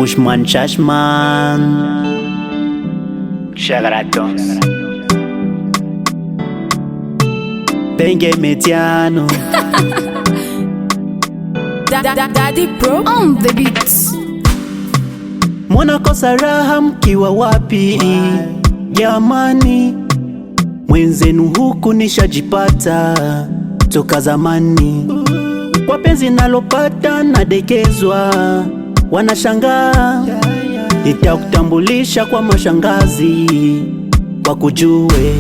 Ushman Chashman Shagaratos Penge Mediano Daddy Pro on the beats. Mwana kosa raha mkiwa wapi jamani, mwenzenu huku nishajipata toka zamani. Kwa penzi nalopata nadekezwa, wanashangaa. Nitakutambulisha kwa mashangazi wakujue,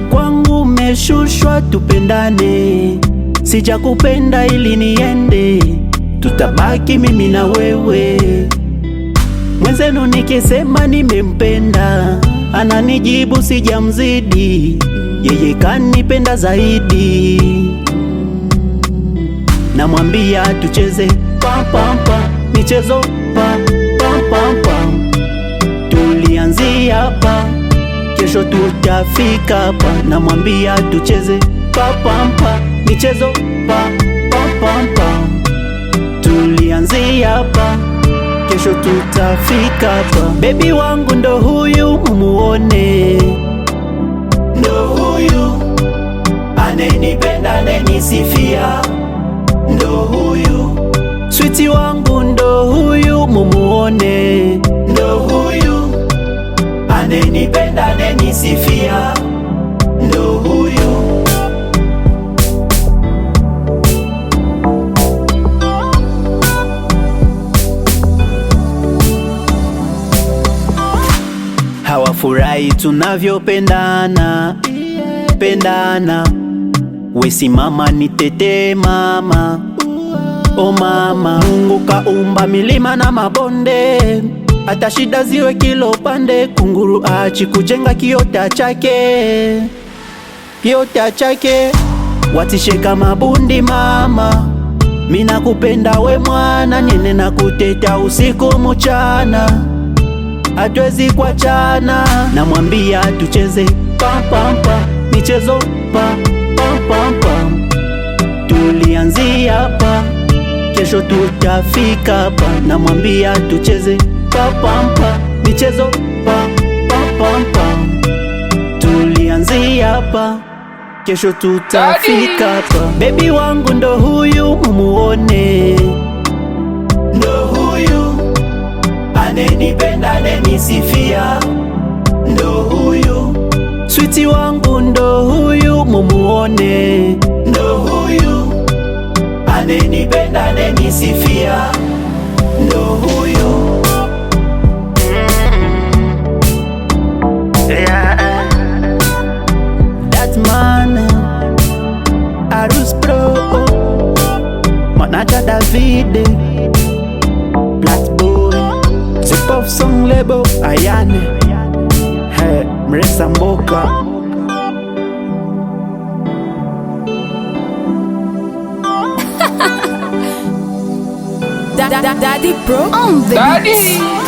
kwangu meshushwa tupendane. Sijakupenda ili niende, tutabaki mimi na wewe. Mwenzenu nikisema nimempenda, ananijibu sijamzidi, yeye kanipenda zaidi. Namwambia tucheze pam pam pam, michezo pam pam pam pam. Tulianzia hapa, kesho tutafika hapa. Namwambia tucheze pam pam pam, michezo pam pam pam pam. Tulianzia hapa, kesho tutafika hapa. Baby wangu ndo huyu mumuone, ndo huyu anenipenda anenisifia, ndo huyu sweetie wangu, ndo huyu mumuone, ndo huyu anenipenda anenisifia, ndo huyu. Hawafurahi tunavyopendana pendana. Wesi mama nitete mama, o mama. Mungu kaumba milima na mabonde, hata shida ziwe kilo pande. Kunguru achi kujenga kiota chake, kiota chake. Watisheka mabundi mama, mina kupenda we mwana. Nene na kuteta usiku mchana, hatuwezi kuachana. Namwambia tucheze pam pam pam, michezo pam pam pam pam. Tulianzia hapa, kesho tutafika hapa. Namwambia tucheze pam pam pam, michezo pam pam pam pam. Tulianzia hapa, kesho tutafika hapa. Baby wangu ndo huyu mumuone, ndo huyu anenipenda anenisifia, ndo huyu sweetie wangu, ndo huyu mumuone, ndo huyu anenipenda anenisifia, ndo huyu. Yeah. That man Arus Pro Manacha Davide Black Boy Zip of Song Label Ayane Hey Mresa Mboka. Daddy Pro on the beats.